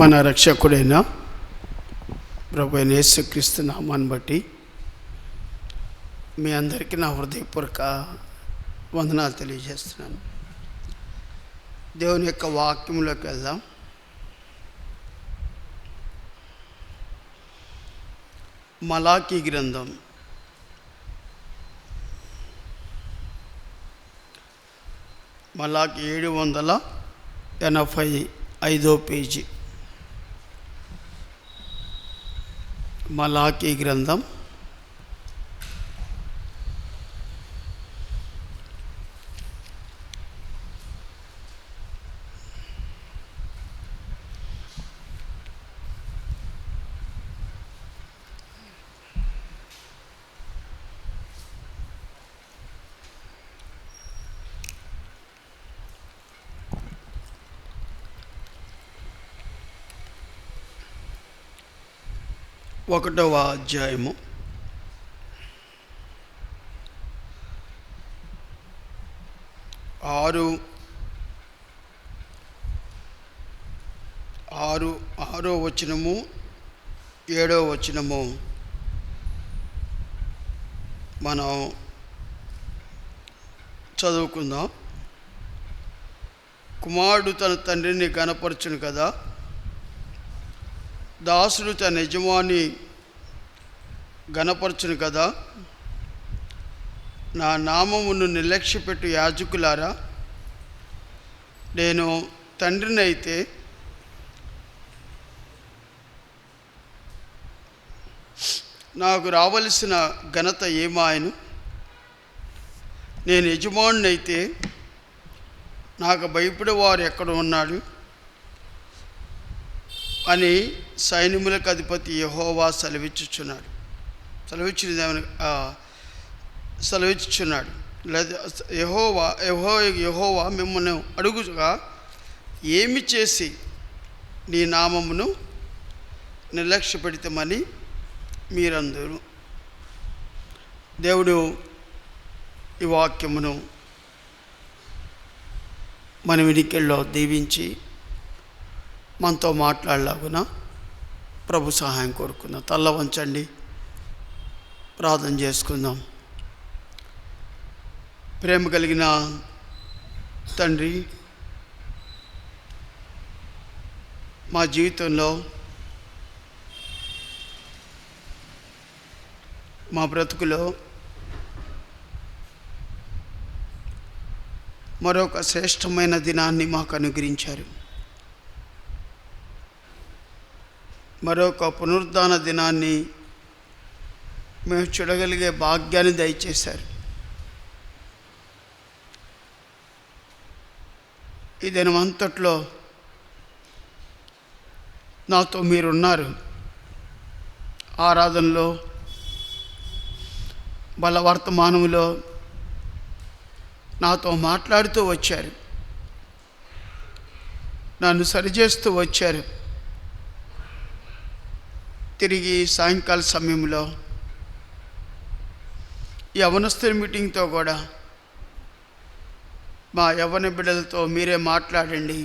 మన రక్షకుడైన ప్రభువైన యేసుక్రీస్తు నామాన్ని బట్టి మీ అందరికీ నా హృదయపూర్వక వందనాలు తెలియజేస్తున్నాను. దేవుని యొక్క వాక్యంలోకి వెళ్దాం. మలాకీ గ్రంథం మలాకీ 785 పేజీ. మలాకీ గ్రంథం ఒకటవ అధ్యాయము 6వ వచనము 7వ వచనము మనం చదువుకుందాం. కుమారుడు తన తండ్రిని ఘనపరచును కదా, దాసుడు తన యజమాని ఘనపరచును కదా. నా నామమును నిర్లక్ష్యపెట్టు యాజకులారా, నేను తండ్రినైతే నాకు రావలసిన ఘనత ఏమాయను? నేను యజమానునైతే నాకు భయపడేవారు ఎక్కడ ఉన్నాడు అని సైన్యములకు అధిపతి యెహోవా సెలవిచ్చుచున్నాడు. లేదా యెహోవా మిమ్మల్ని అడుగుగా, ఏమి చేసి నీ నామమును నిర్లక్ష్యపెడతామని మీరందరూ. దేవుడు ఈ వాక్యమును మన వినికిల్లో దీవించి మనతో మాట్లాడలాగున ప్రభు సహాయం కోరుకుందాం. తల్ల వంచండి, ప్రార్థన చేసుకుందాం. ప్రేమ కలిగిన తండ్రి, మా జీవితంలో మా బ్రతుకులో మరొక శ్రేష్టమైన దినాన్ని మాకు అనుగ్రహించారు. మరొక పునరుద్ధాన దినాన్ని మేము చూడగలిగే భాగ్యాన్ని దయచేశారు. ఈ దినమంతట్లో నాతో మీరున్నారు. ఆరాధనలో, బలవర్తమానంలో నాతో మాట్లాడుతూ వచ్చారు, నన్ను సరిచేస్తూ వచ్చారు. తిరిగి సాయంకాల సమయంలో యవనస్తుల మీటింగ్తో కూడా మా యవ్వన బిడ్డలతో మీరే మాట్లాడండి,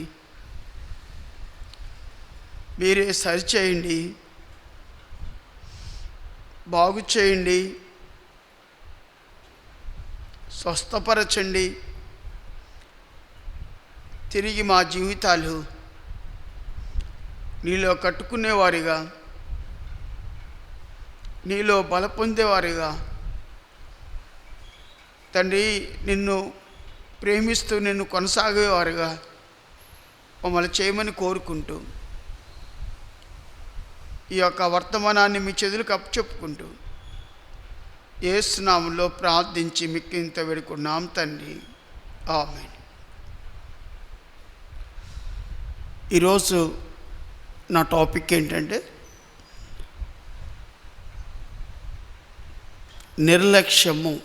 మీరే సరిచేయండి, బాగు చేయండి, స్వస్థపరచండి. తిరిగి మా జీవితాలు నీలో కట్టుకునేవారిగా, నీలో బల పొందేవారిగా, తండ్రి నిన్ను ప్రేమిస్తూ నిన్ను కొనసాగేవారుగా మమ్మల్ని చేయమని కోరుకుంటూ, ఈ యొక్క వర్తమానాన్ని మీ చేతులకు అప్పచెప్పుకుంటూ యేసు నామములో ప్రార్థించి మిక్కింత వేడుకున్నాం తండ్రి, ఆమేన్. ఈరోజు నా టాపిక్ ఏంటంటే నిర్లక్ష్యము.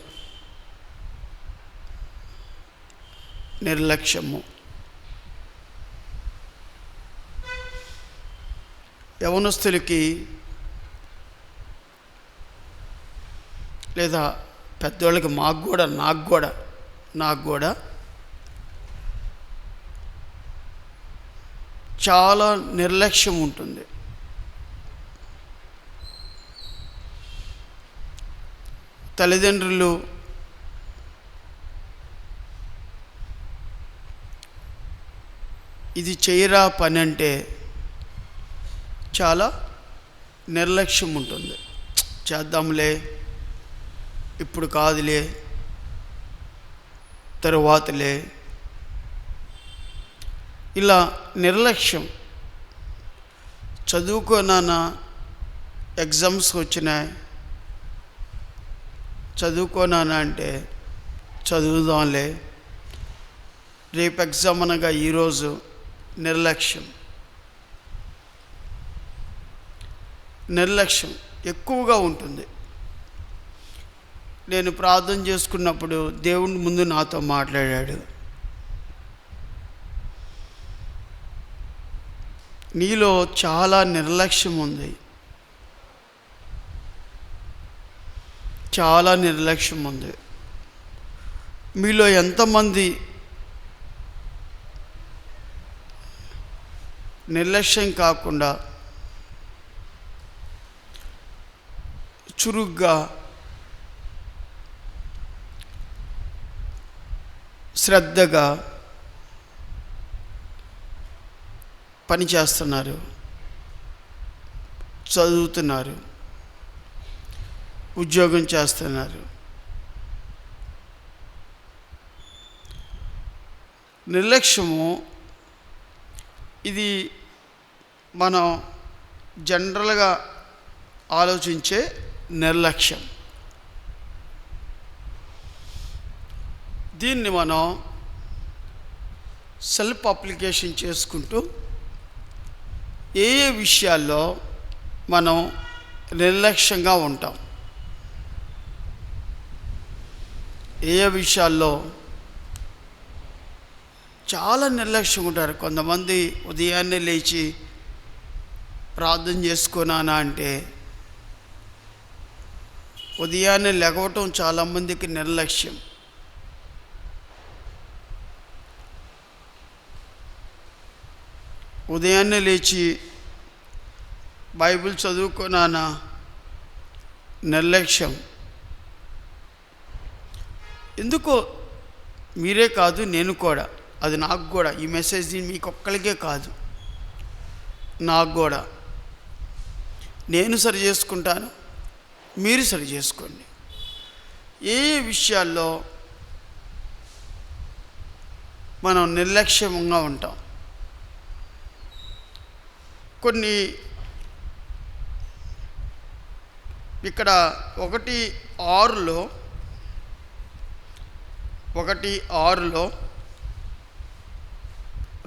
యవనస్తులకి లేదా పెద్దవాళ్ళకి నాకు కూడా చాలా నిర్లక్ష్యం ఉంటుంది. తల్లిదండ్రులు ఇది చేయరా పని అంటే చాలా నిర్లక్ష్యం ఉంటుంది. చేద్దాంలే, ఇప్పుడు కాదులే, తరువాతలే, ఇలా నిర్లక్ష్యం. చదువుకోనానా, ఎగ్జామ్స్ వచ్చినాయి, చదువుకోనానా అంటే చదువుదాంలే, రేపు ఎగ్జామ్ అనగా ఈరోజు నిర్లక్ష్యం. నిర్లక్ష్యం ఎక్కువగా ఉంటుంది. నేను ప్రార్థన చేసుకున్నప్పుడు దేవుని ముందు నాతో మాట్లాడాడు. నీలో చాలా నిర్లక్ష్యం ఉంది, చాలా నిర్లక్ష్యం ఉంది. మీలో ఎంతమంది నిర్లక్ష్యం కాకుండా చురుగ్గా, శ్రద్ధగా పని చేస్తున్నారు, చదువుతున్నారు, ఉద్యోగం చేస్తున్నారు? నిర్లక్ష్యము ఇది మనం జనరల్గా ఆలోచించే నిర్లక్ష్యం. దీన్ని మనం సెల్ఫ్ అప్లికేషన్ చేసుకుంటూ ఏ ఏ విషయాల్లో మనం నిర్లక్ష్యంగా ఉంటాం, ఏ ఏ విషయాల్లో చాలా నిర్లక్ష్యంగా ఉంటారు. కొంతమంది ఉదయాన్నే లేచి ప్రార్థన చేసుకున్నానా అంటే ఉదయాన్నే లెగవటం చాలామందికి నిర్లక్ష్యం. ఉదయాన్నే లేచి బైబిల్ చదువుకున్నానా నిర్లక్ష్యం. ఎందుకో మీరే కాదు, నేను కూడా, అది నాకు కూడా, ఈ మెసేజ్ మీకు ఒక్కరికే కాదు, నాకు కూడా. నేను సరి చేసుకుంటాను, మీరు సరి చేసుకోండి. ఏ విషయాల్లో మనం నిర్లక్ష్యంగా ఉంటాం. కొన్ని ఇక్కడ 1:6లో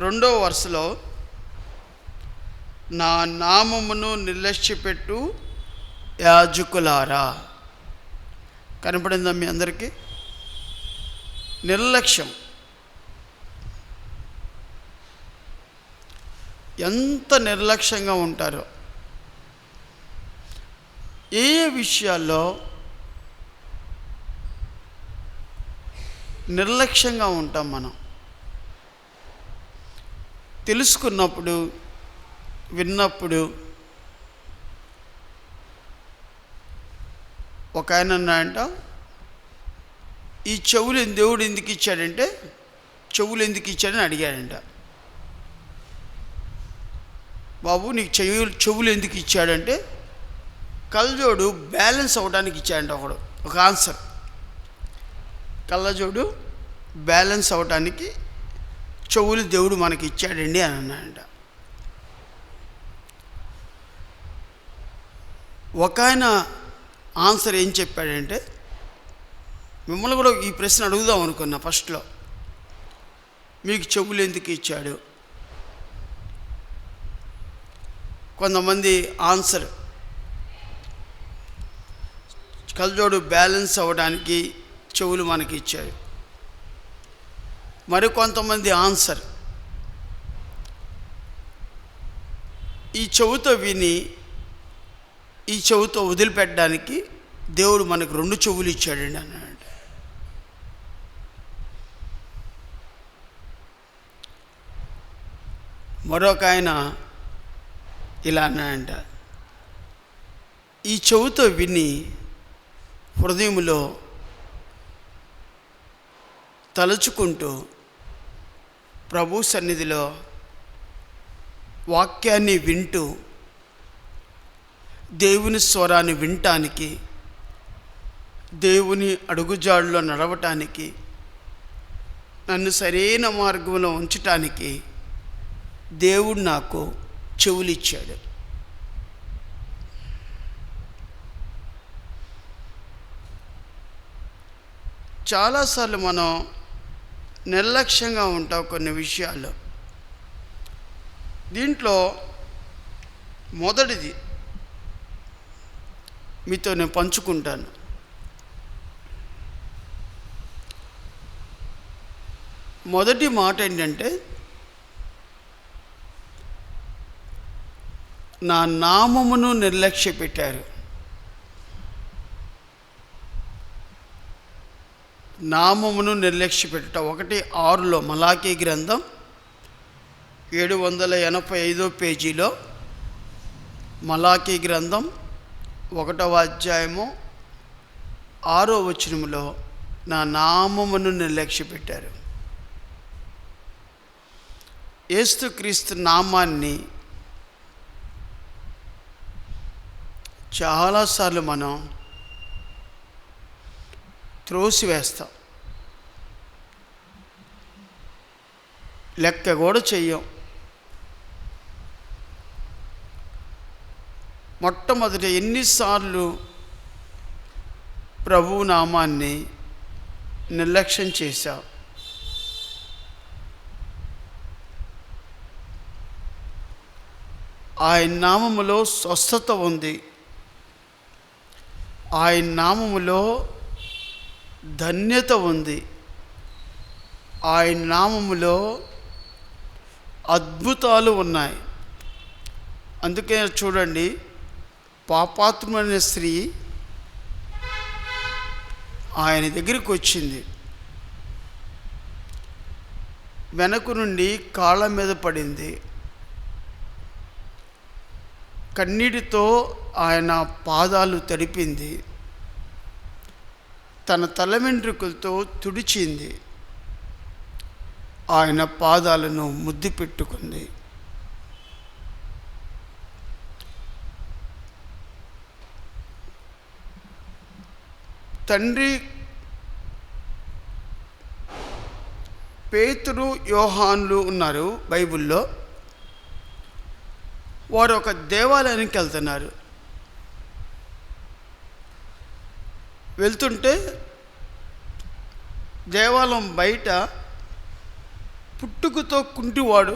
2వ వరుసలో నా నామమును నిర్లక్ష్యపెట్టు యాజకులారా, కనపడిందా మీ అందరికీ? నిర్లక్ష్యం. ఎంత నిర్లక్ష్యంగా ఉంటారో. ఏ విషయాల్లో నిర్లక్ష్యంగా ఉంటాం మనం. తెలుసుకున్నప్పుడు, విన్నప్పుడు ఒక ఆయన అన్నాడంట, ఈ చెవులు దేవుడు ఎందుకు ఇచ్చాడంటే, చెవులు ఎందుకు ఇచ్చాడని అడిగాడంట. బాబు నీకు చెవులు ఎందుకు ఇచ్చాడంటే, కళ్ళజోడు బ్యాలెన్స్ అవ్వడానికి ఇచ్చాడంట ఒక ఆన్సర్. కళ్ళజోడు బ్యాలెన్స్ అవ్వడానికి చెవులు దేవుడు మనకి ఇచ్చాడండి అని అన్నాడంట. ఒక ఆయన ఆన్సర్ ఏం చెప్పాడంటే, మిమ్మల్ని కూడా ఈ ప్రశ్న అడుగుదాం అనుకున్నా ఫస్ట్లో, మీకు చెవులు ఎందుకు ఇచ్చాడు? కొంతమంది ఆన్సర్ కళ్ళజోడు బ్యాలెన్స్ అవ్వడానికి చెవులు మనకి ఇచ్చాడు. మరి కొంతమంది ఆన్సర్ ఈ చెవుతో విని ఈ చెవుతో వదిలిపెట్టడానికి దేవుడు మనకు 2 చెవులు ఇచ్చాడండి అన్నాడు. మరొక ఆయన ఇలా అన్నాడంట, ఈ చెవుతో విని హృదయంలో తలుచుకుంటూ ప్రభు సన్నిధిలో వాక్యాన్ని వింటూ దేవుని స్వరాన్ని వినటానికి, దేవుని అడుగుజాడులో నడవటానికి, నన్ను సరైన మార్గంలో ఉంచటానికి దేవుడు నాకు చెవులిచ్చాడు. చాలాసార్లు మనం నిర్లక్ష్యంగా ఉంటాం కొన్ని విషయాలు. దీంట్లో మొదటిది మీతో నేను పంచుకుంటాను. మొదటి మాట ఏంటంటే, నా నామమును నిర్లక్ష్య పెట్టారు. నామమును నిర్లక్ష్య పెట్టట 1:6 మలాకీ గ్రంథం 785 పేజీలో, మలాకీ గ్రంథం 1వ అధ్యాయము 6వ వచనములో నా నామమును నిర్లక్ష్య పెట్టారు. యేసుక్రీస్తు నామాన్ని చాలాసార్లు మనం త్రోసివేస్తాం, లెక్క కూడా చెయ్యం. మొట్టమొదటి ఎన్నిసార్లు ప్రభు నామాన్ని నిర్లక్ష్యం చేశాం. ఆయన నామములో స్వస్థత ఉంది, ఆయన నామములో ధన్యత ఉంది, ఆయన నామములో అద్భుతాలు ఉన్నాయి. అందుకే చూడండి, పాపాత్ముడైన స్త్రీ ఆయన దగ్గరికి వచ్చింది, వెనక నుండి కాళ్ళ మీద పడింది, కన్నీటితో ఆయన పాదాలు తడిపింది, తన తల వెంట్రుకలతో తుడిచింది, ఆయన పాదాలను ముద్దు పెట్టుకుంది. తండ్రి పేతురు యోహానులు ఉన్నారు బైబిల్లో. వారు ఒక దేవాలయానికి వెళ్తున్నారు. వెళ్తుంటే దేవాలయం బయట పుట్టుకతో కుంటివాడు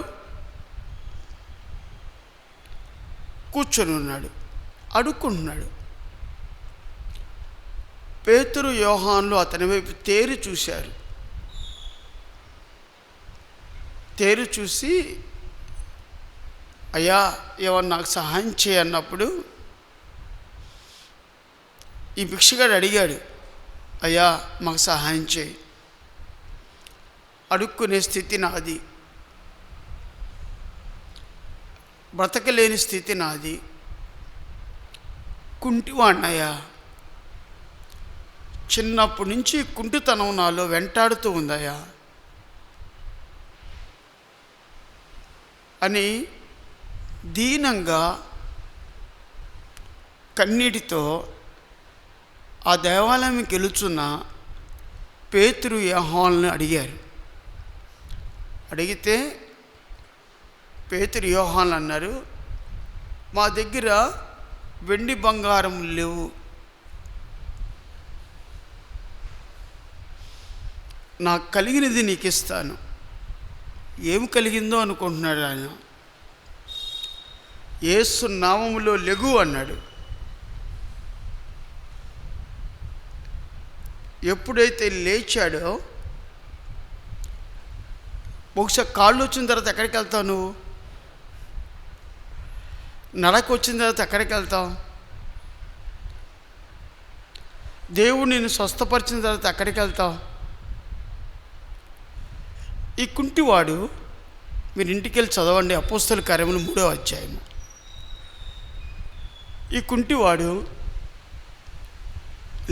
కూర్చొని ఉన్నాడు, అడుక్కుంటున్నాడు. పేతురు యోహానులు అతని వైపు తేరి చూశారు. తేరి చూసి, అయ్యా ఎవరు నాకు సహాయం చేయన్నప్పుడు ఈ భిక్షగాడు అడిగాడు, అయ్యా మాకు సహాయం చేయి, అడుక్కునే స్థితి నాది, బ్రతకలేని స్థితి నాది, కుంటివాణ్ణయ్యా, చిన్నప్పటి నుంచి కుంటితనం నాలో వెంటాడుతూ ఉందయ్యా అని దీనంగా కన్నీటితో ఆ దేవాలయానికి వెళుచున్న పేతురు యోహానులను అడిగారు. అడిగితే పేతురు యోహానులు అన్నారు, మా దగ్గర వెండి బంగారం లేవు, నాకు కలిగినది నీకు ఇస్తాను. ఏమి కలిగిందో అనుకుంటున్నాడు ఆయన. యేసు నామములో లెగు అన్నాడు. ఎప్పుడైతే లేచాడో, బహుశా కాళ్ళు వచ్చిన తర్వాత ఎక్కడికి వెళ్తావు నువ్వు? నడక వచ్చిన తర్వాత ఎక్కడికి వెళ్తావు? దేవుడు నిన్ను స్వస్థపరిచిన తర్వాత ఎక్కడికి వెళ్తావు? ఈ కుంటివాడు మీరు ఇంటికి వెళ్ళి చదవండి, అపోస్తల కార్యములు 3వ అధ్యాయము. ఈ కుంటివాడు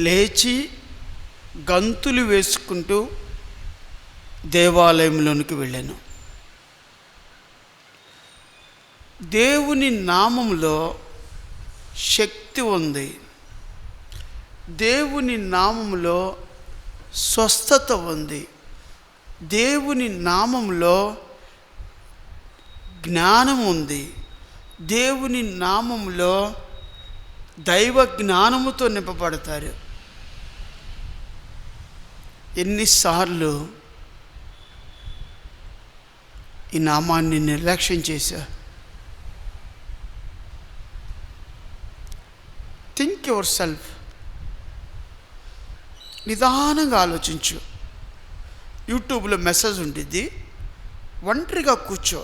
లేచి గంతులు వేసుకుంటూ దేవాలయంలోనికి వెళ్ళాను. దేవుని నామములో శక్తి ఉంది. దేవుని నామములో స్వస్థత ఉంది. దేవుని నామములో జ్ఞానం ఉంది. దేవుని నామములో దైవ జ్ఞానముతో నింపబడతారు. ఎన్నిసార్లు ఈ నామాన్ని నిర్లక్ష్యం చేశా? Think your self. నిదానంగా ఆలోచించు. యూట్యూబ్లో మెసేజ్ ఉంటుంది, ఒంటరిగా కూర్చో,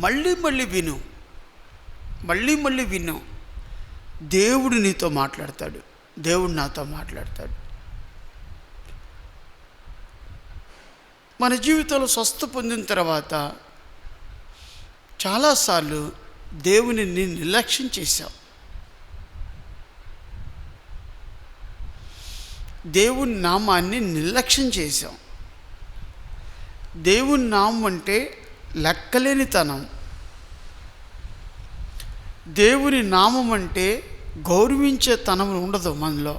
మళ్ళీ విను. దేవుడు నీతో మాట్లాడతాడు, దేవుడు నాతో మాట్లాడతాడు. మన జీవితంలో స్వస్థ పొందిన తర్వాత చాలాసార్లు దేవుని నిర్లక్ష్యం చేశాం. దేవుని నామాన్ని నిర్లక్ష్యం చేశాం. దేవుని నామం అంటే లెక్కలేనితనం. దేవుని నామం అంటే గౌరవించే తనం ఉండదు మనలో.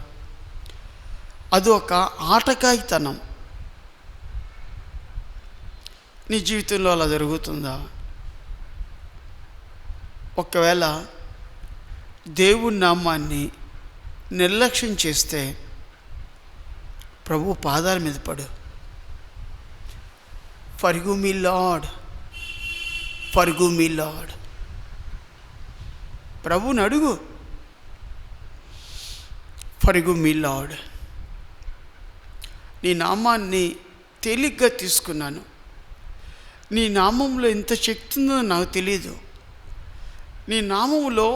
అది ఒక ఆటకాయితనం. నీ జీవితంలో అలా జరుగుతుందా? ఒకవేళ దేవుని నామాన్ని నిర్లక్ష్యం చేస్తే ప్రభు పాదాల మీద పడు. Forgive me lord, forgive me lord. ప్రభువుని అడుగు, ఫర్గివ్ మీ లార్డ్. నీ నామాన్ని తేలిగ్గా తీసుకున్నాను. నీ నామంలో ఇంత శక్తి ఉందో నాకు తెలియదు. నీ నామంలో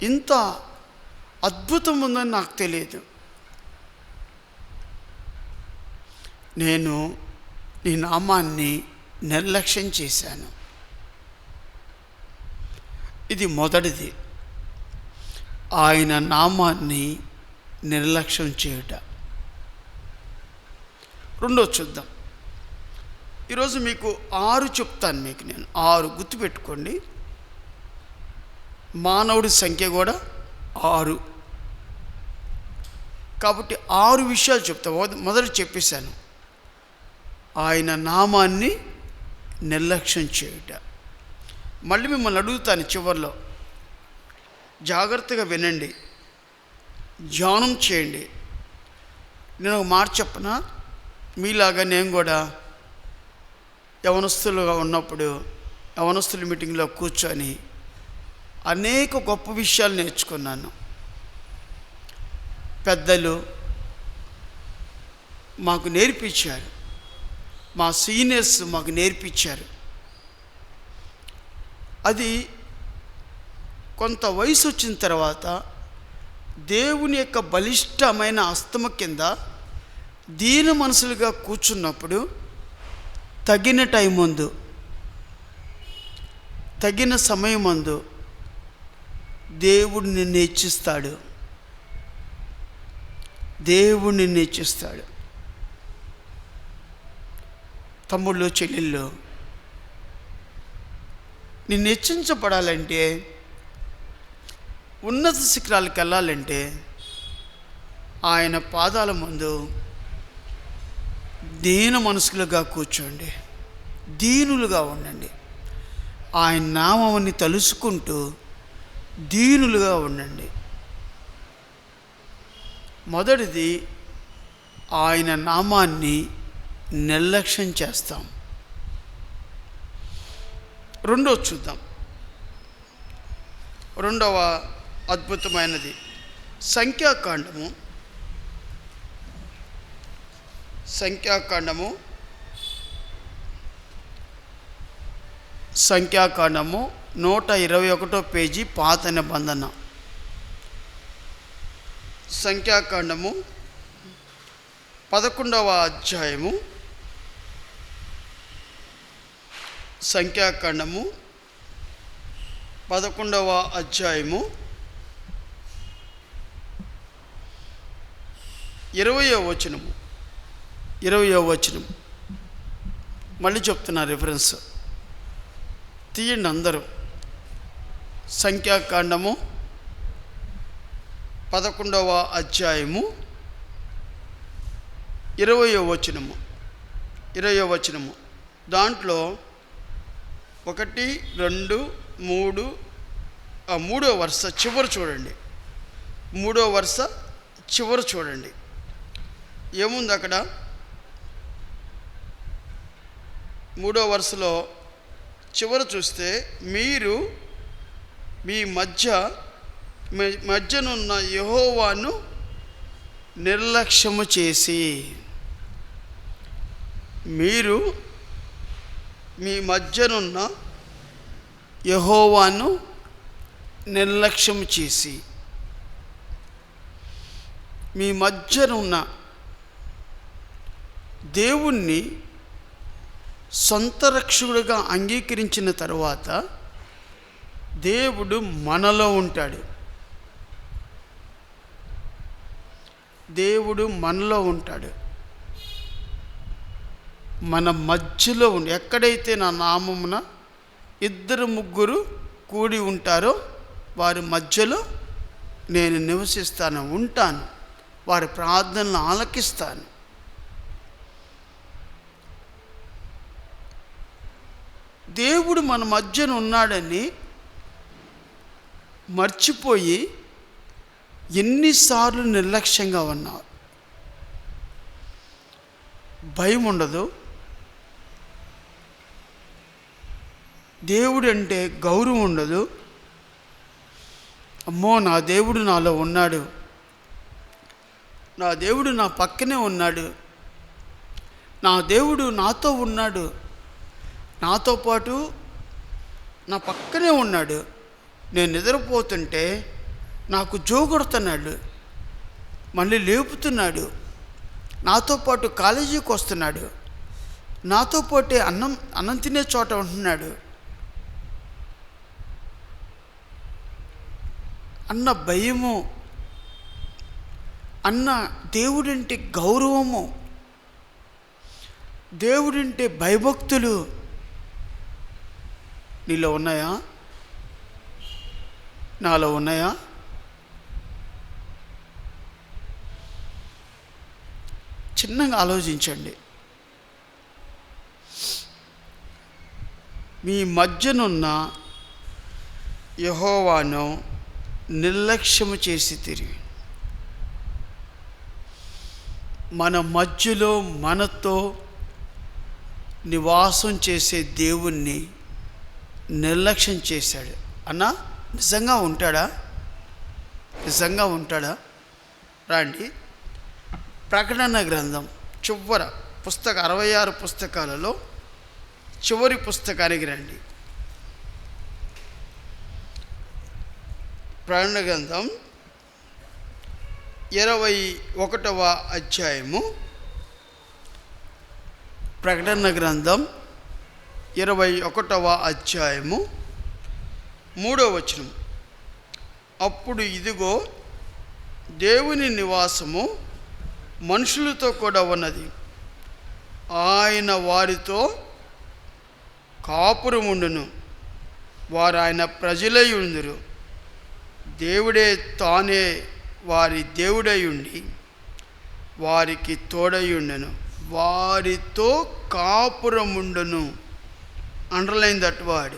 ఇంత అద్భుతం ఉందని నాకు తెలియదు. నేను నీ నామాన్ని నిర్లక్ష్యం చేశాను. ఇది మొదటిది, ఆయన నామాన్ని నిర్లక్ష్యం చేయుట. రెండోది చూద్దాం. ఈరోజు మీకు 6 చెప్తాను. నేను 6 గుర్తుపెట్టుకోండి. మానవుడి సంఖ్య కూడా 6 కాబట్టి 6 విషయాలు చెప్తా. మొదటి చెప్పేశాను, ఆయన నామాన్ని నిర్లక్ష్యం చేయుట. మళ్ళీ మిమ్మల్ని అడుగుతాను చివరిలో, జాగ్రత్తగా వినండి, ధ్యానం చేయండి. నేను ఒక మాట చెప్పనా? మీలాగా నేను కూడా యవనస్తులుగా ఉన్నప్పుడు యవనస్తుల మీటింగ్లో కూర్చొని అనేక గొప్ప విషయాలు నేర్చుకున్నాను. పెద్దలు మాకు నేర్పించారు, మా సీనియర్స్ మాకు నేర్పించారు. అది కొంత వయసు వచ్చిన తర్వాత దేవుని యొక్క బలిష్టమైన హస్తమ కింద దీన మనసులుగా కూర్చున్నప్పుడు తగిన టైం ముందు, తగిన సమయం ముందు దేవుడు నిన్ను హెచ్చిస్తాడు. దేవుడు నిన్ను హెచ్చిస్తాడు. తమ్ముళ్ళు, చెల్లెళ్ళు, నిన్ను హెచ్చించబడాలంటే, ఉన్నత శిఖరాలకు వెళ్ళాలంటే ఆయన పాదాల ముందు దీన మనసులుగా కూర్చోండి, దీనులుగా ఉండండి. ఆయన నామాన్ని తలుసుకుంటూ దీనులుగా ఉండండి. మొదటిది, ఆయన నామాన్ని నిర్లక్ష్యం చేస్తాం. రెండోది చూద్దాం. రెండవ అద్భుతమైనది సంఖ్యాకాండము 121 పేజీ, పాత నిబంధన. సంఖ్యాకాండము 11వ అధ్యాయము సంఖ్యాకాండము 11వ అధ్యాయము 20వ వచనము. మళ్ళీ చెప్తున్నా, రిఫరెన్స్ తీయండి అందరూ. సంఖ్యాకాండము 11వ అధ్యాయము 20వ వచనము. దాంట్లో 1, 2, 3, 3వ వరుస చివరి చూడండి. 3వ వరుస చివరి చూడండి ఏముంది అక్కడ. 3వ వరుసలో చివరి చూస్తే, మీరు మీ మధ్యనున్న యెహోవాను నిర్లక్ష్యము చేసి, మీరు మీ మధ్యనున్న యెహోవాను నిర్లక్ష్యం చేసి, మీ మధ్యనున్న దేవుణ్ణి సొంత రక్షకుడిగా అంగీకరించిన తరువాత దేవుడు మనలో ఉంటాడు. దేవుడు మనలో ఉంటాడు, మన మధ్యలో ఉండి. ఎక్కడైతే నా నామమున 2, 3 కూడి ఉంటారో వారి మధ్యలో నేను నివసిస్తాను, ఉంటాను. వారి ప్రార్థనలు ఆలకిస్తాను. దేవుడు మన మధ్యన ఉన్నాడని మర్చిపోయి ఎన్నిసార్లు నిర్లక్ష్యంగా ఉన్నావు. భయం ఉండదు, దేవుడు అంటే గౌరవం ఉండదు. అమ్మో, నా దేవుడు నాలో ఉన్నాడు, నా దేవుడు నా పక్కనే ఉన్నాడు, నా దేవుడు నాతో ఉన్నాడు, నాతో పాటు నా పక్కనే ఉన్నాడు. నేను నిద్రపోతుంటే నాకు జోగొడుతున్నాడు, మళ్ళీ లేపుతున్నాడు, నాతో పాటు కాలేజీకి వస్తున్నాడు, నాతో పాటే అన్నం తినే చోట ఉంటున్నాడు అన్న భయము, అన్న దేవుడంటే గౌరవము, దేవుడంటే భయభక్తులు నీలో ఉన్నాయా? నాలో ఉన్నాయా? చిన్నగా ఆలోచించండి. మీ మధ్యనున్న యెహోవాను నిర్లక్ష్యము చేసి తిరిగి, మన మధ్యలో మనతో నివాసం చేసే దేవుణ్ణి నిర్లక్ష్యం చేశాడు. అన్నా, నిజంగా ఉంటాడా? రండి, ప్రకటన గ్రంథం చివర 66 పుస్తకాలలో చివరి పుస్తకానికి రండి. ప్రకటన గ్రంథం 21వ అధ్యాయము. ప్రకటన గ్రంథం 21వ అధ్యాయము 3వ వచనం. అప్పుడు ఇదిగో, దేవుని నివాసము మనుషులతో కూడా ఉన్నది, ఆయన వారితో కాపురముండును, వారు ఆయన ప్రజలై ఉందురు, దేవుడే తానే వారి దేవుడై ఉండి వారికి తోడయుండెను, వారితో కాపురముండును. Underline that word.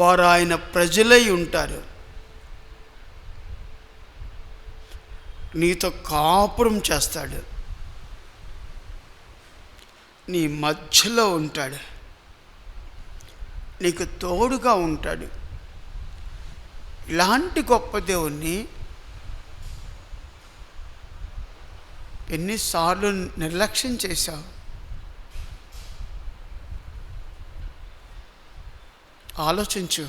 వారు ఆయన ప్రజలై ఉంటారు, నీతో కాపురం చేస్తాడు, నీ మధ్యలో ఉంటాడు, నీకు తోడుగా ఉంటాడు. ఇలాంటి గొప్ప దేవుణ్ణి ఎన్నిసార్లు నిర్లక్ష్యం చేశావు? ఆలోచించు.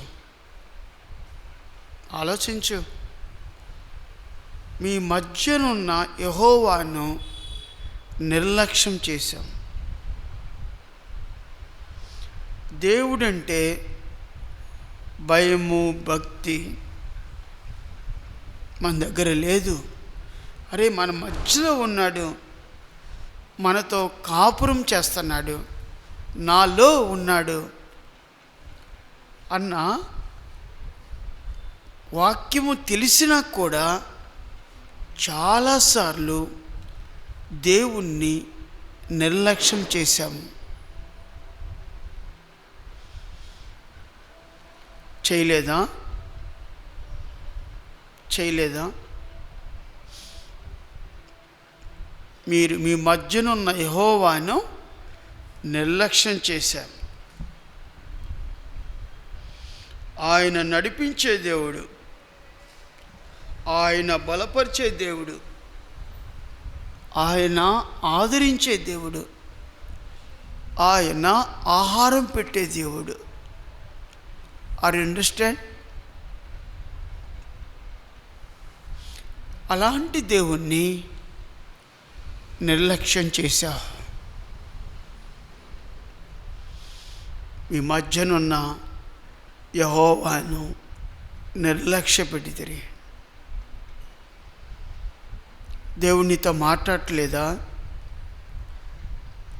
మీ మధ్యనున్న యెహోవాను నిర్లక్ష్యం చేశాం. దేవుడంటే భయము, భక్తి మన దగ్గర లేదు. అరే, మన మధ్యలో ఉన్నాడు, మనతో కాపురం చేస్తున్నాడు, నాలో ఉన్నాడు అన్న వాక్యము తెలిసినా కూడా చాలాసార్లు దేవుణ్ణి నిర్లక్ష్యం చేశాము. చేయలేదా? మీరు మీ మధ్యనున్న యెహోవాను నిర్లక్ష్యం చేశారు. ఆయన నడిపించే దేవుడు, ఆయన బలపరిచే దేవుడు, ఆయన ఆదరించే దేవుడు, ఆయన ఆహారం పెట్టే దేవుడు. Are you understand? అలాంటి దేవుణ్ణి నిర్లక్ష్యం చేశా. మీ మధ్యనున్న యెహోవాను నిర్లక్ష్యపెట్టితిరి. దేవునితో మాట్లాడట్లేదా?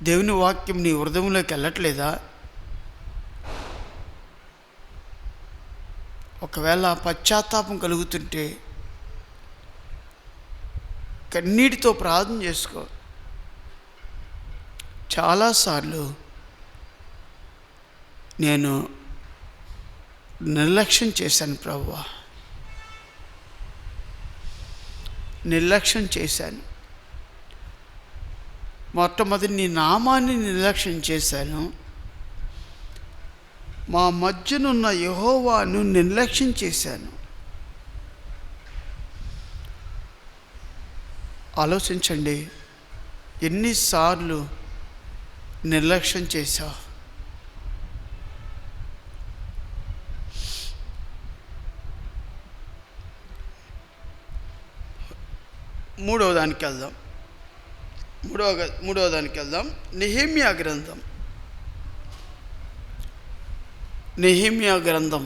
దేవుని వాక్యం నీ హృదయంలోకి వెళ్ళట్లేదా? ఒకవేళ పశ్చాత్తాపం కలుగుతుంటే కన్నీటితో ప్రార్థన చేసుకో. చాలాసార్లు నేను నిర్లక్ష్యం చేశాను ప్రభువా, నిర్లక్ష్యం చేశాను. మొట్టమొదటి నీ నామాన్ని నిర్లక్ష్యం చేశాను, మా మధ్యనున్న యెహోవాను నిర్లక్ష్యం చేశాను. ఆలోచించండి, ఎన్నిసార్లు నిర్లక్ష్యం చేశా. మూడవ దానికి వెళ్దాం. నెహెమ్యా గ్రంథం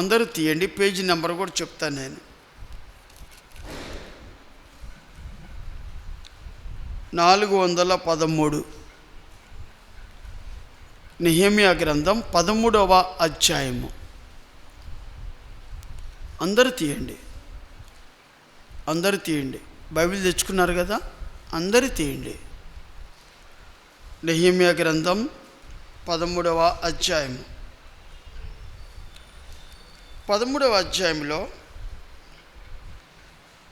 అందరూ తీయండి. పేజీ నెంబర్ కూడా చెప్తాను నేను. 413 నెహెమ్యా గ్రంథం 13వ అధ్యాయము. అందరూ తీయండి. బైబిల్ తెచ్చుకున్నారు కదా, అందరూ తీయండి. నెహెమ్యా గ్రంథం 13వ అధ్యాయము. 13వ అధ్యాయంలో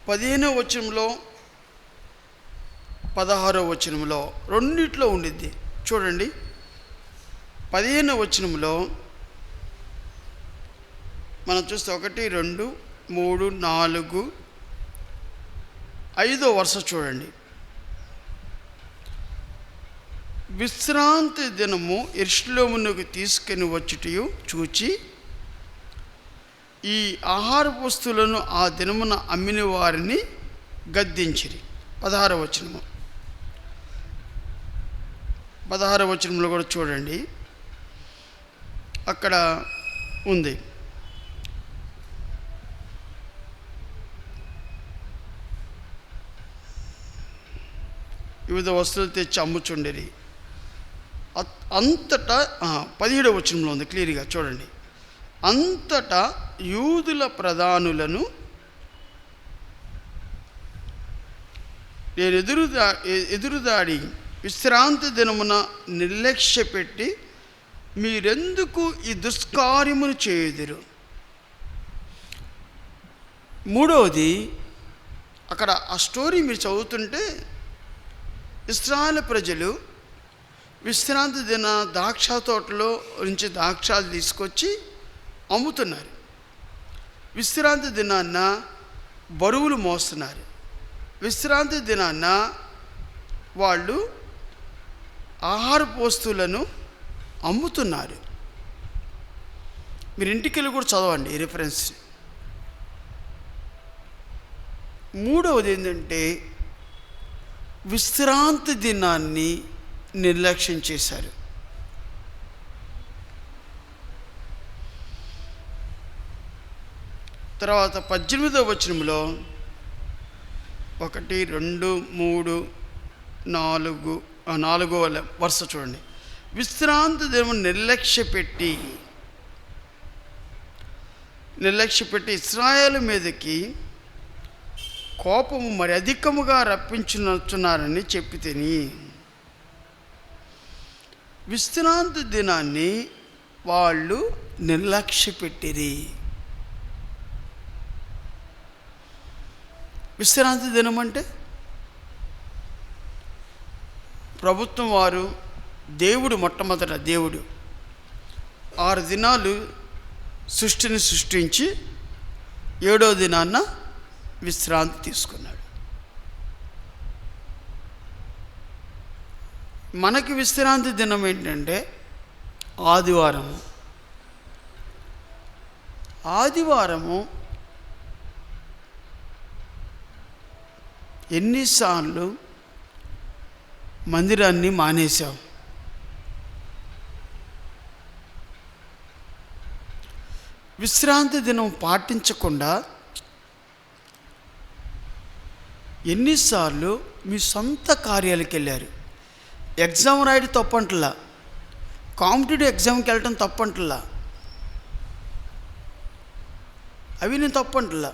15వ వచనంలో 16వ వచనంలో రెండిట్లో ఉండిద్ది. చూడండి, 15వ వచనంలో మనం చూస్తే 1, 2, 3, 4, 5వ వరుస చూడండి. విశ్రాంతి దినము యెరూషలేమునకు తీసుకొని వచ్చుటయు చూచి ఈ ఆహార వస్తువులను ఆ దినమున అమ్మిన వారిని గద్దించిరి. 16వ వచనంలో కూడా చూడండి, అక్కడ ఉంది. వివిధ వస్తువులు తెచ్చి అమ్ముచుండిరి. అంతటా 17వ వచనంలో ఉంది, క్లియర్గా చూడండి. అంతటా యూదుల ప్రధానులను నేను ఎదురుదాడి విశ్రాంతి దినమున నిర్లక్ష్యపెట్టి మీరెందుకు ఈ దుష్కార్యమును చేయుదురు. మూడవది, అక్కడ ఆ స్టోరీ మీరు చదువుతుంటే ఇశ్రాయేలు ప్రజలు విశ్రాంతి దిన ద్రాక్ష తోటలో నుంచి ద్రాక్షాలు తీసుకొచ్చి అమ్ముతున్నారు. విశ్రాంతి దినాన్న బరువులు మోస్తున్నారు. విశ్రాంతి దినాన్న వాళ్ళు ఆహారపు వస్తువులను అమ్ముతున్నారు. మీరు ఇంటికి వెళ్ళి కూడా చదవండి ఈ రిఫరెన్స్. మూడవది ఏంటంటే విశ్రాంతి దినాన్ని నిర్లక్ష్యం చేశారు. తర్వాత 18వ వచనంలో 1, 2, 3, 4వ వరుస చూడండి. విశ్రాంతి దినం నిర్లక్ష్యపెట్టి ఇశ్రాయేలు మీదకి కోపము మరి అధికముగా రప్పించున్నారని చెప్పి తిని, విశ్రాంతి దినాన్ని వాళ్ళు నిర్లక్ష్యపెట్టిరి. విశ్రాంతి దినం అంటే ప్రభుత్వం వారు, దేవుడు మొట్టమొదట దేవుడు 6 దినాలు సృష్టిని సృష్టించి 7వ దినాన్న విశ్రాంతి తీసుకున్నాడు. మనకి విశ్రాంతి దినం ఏంటంటే ఆదివారము ఎన్నిసార్లు మందిరాన్ని మానేశాం. విశ్రాంతి దినం పాటించకుండా ఎన్నిసార్లు మీ సొంత కార్యాలకు వెళ్ళారు. ఎగ్జామ్ రాయడం తప్పంటలా, కాంపిటేటివ్ ఎగ్జామ్కి వెళ్ళటం తప్పంటలా, అవి నేను తప్పంటలా.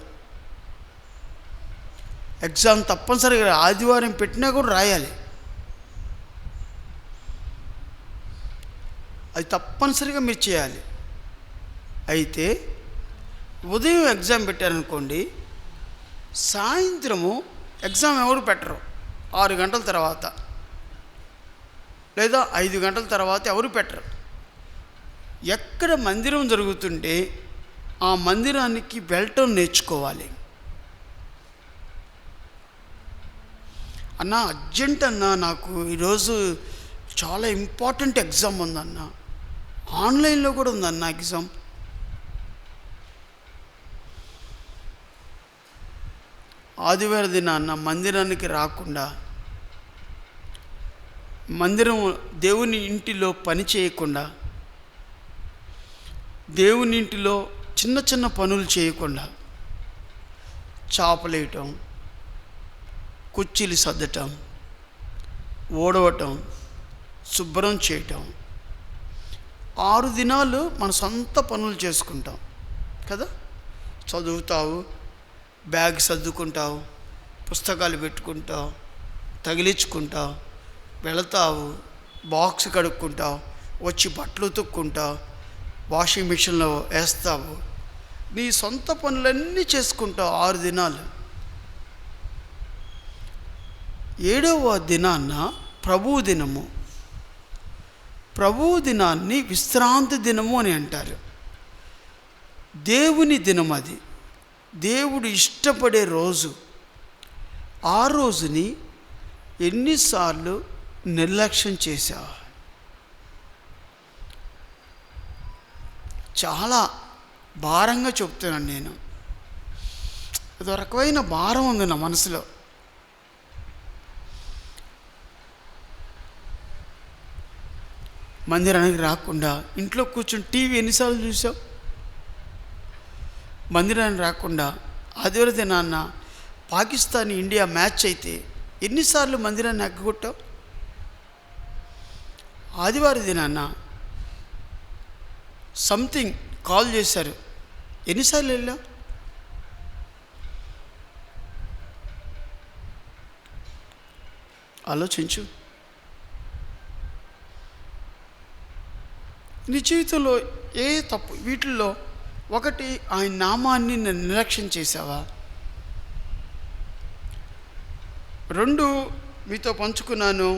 ఎగ్జామ్ తప్పనిసరిగా ఆదివారం పెట్టినా కూడా రాయాలి, అది తప్పనిసరిగా మీరు చేయాలి. అయితే ఉదయం ఎగ్జామ్ పెట్టారనుకోండి, సాయంత్రము ఎగ్జామ్ ఎవరు పెట్టరు. 6 గంటల తర్వాత లేదా 5 గంటల తర్వాత ఎవరు పెట్టరు. ఎక్కడ మందిరం జరుగుతుంటే ఆ మందిరానికి వెళ్ళటం నేర్చుకోవాలి. అన్న అర్జెంట్ అన్న, నాకు ఈరోజు చాలా ఇంపార్టెంట్ ఎగ్జామ్ ఉందన్న, ఆన్లైన్లో కూడా ఉందన్న ఎగ్జామ్. ఆదివార దినాన్న మందిరానికి రాకుండా, మందిరం దేవుని ఇంటిలో పని చేయకుండా, దేవుని ఇంటిలో చిన్న చిన్న పనులు చేయకుండా, చాపలేయటం, కుర్చీలు సర్దటం, ఓడవటం, శుభ్రం చేయటం, 6 దినాలు మన సొంత పనులు చేసుకుంటాం కదా. చదువుతావు, బ్యాగ్ సర్దుకుంటావు, పుస్తకాలు పెట్టుకుంటావు, తగిలించుకుంటావు, వెళతావు, బాక్స్ కడుక్కుంటావు, వచ్చి బట్టలు ఉతుక్కుంటావు, వాషింగ్ మిషన్లో వేస్తావు, నీ సొంత పనులన్నీ చేసుకుంటావు 6 దినాలు. 7వ దినాన్న ప్రభువు దినము. ప్రభువు దినాన్ని విశ్రాంతి దినము అని అంటారు. దేవుని దినం అది, దేవుడు ఇష్టపడే రోజు. ఆ రోజుని ఎన్నిసార్లు నిర్లక్ష్యం చేశావు? చాలా భారంగా చెప్తున్నాను నేను. అదో రకమైన భారం ఉంది నా మనసులో. మందిరానికి రాకుండా ఇంట్లో కూర్చొని టీవీ ఎన్నిసార్లు చూసావు? మందిరానికి రాకుండా ఆదివారం దినాన్న పాకిస్తాన్ ఇండియా మ్యాచ్ అయితే ఎన్నిసార్లు మందిరాన్ని ఎగ్గొట్టావు? ఆదివారం దినాన్న సంథింగ్ కాల్ చేశారు, ఎన్నిసార్లు వెళ్ళావు? ఆలోచించు. నీ జీవితంలో ఏ తప్పు వీటిల్లో ఒకటి, ఆయన నామాన్ని నిర్లక్ష్యం చేసావా? 2 మీతో పంచుకున్నాను.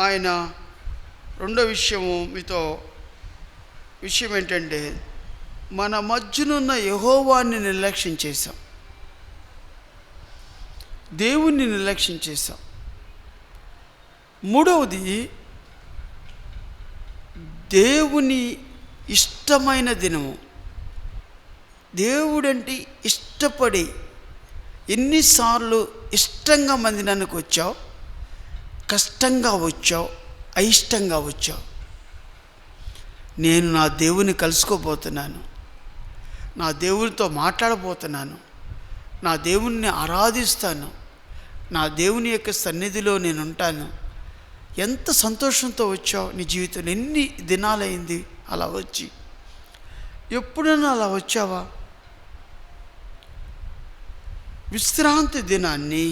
ఆయన రెండో విషయం ఏంటంటే, మన మధ్యనున్న యెహోవాని నిర్లక్ష్యం చేశాం, దేవుణ్ణి నిర్లక్ష్యం చేశాం. 3వది, దేవుని ఇష్టమైన దినము. దేవుడంటే ఇష్టపడి ఎన్నిసార్లు ఇష్టంగా మందిరానికి వచ్చావు, కష్టంగా వచ్చావు, అయిష్టంగా వచ్చావు. నేను నా దేవుని కలుసుకోబోతున్నాను, నా దేవునితో మాట్లాడబోతున్నాను, నా దేవుణ్ణి ఆరాధిస్తాను, నా దేవుని యొక్క సన్నిధిలో నేను ఉంటాను. ఎంత సంతోషంతో వచ్చావు నీ జీవితంలో? ఎన్ని దినాలైంది అలా వచ్చి? ఎప్పుడైనా అలా వచ్చావా? విశ్రాంతి దినాన్ని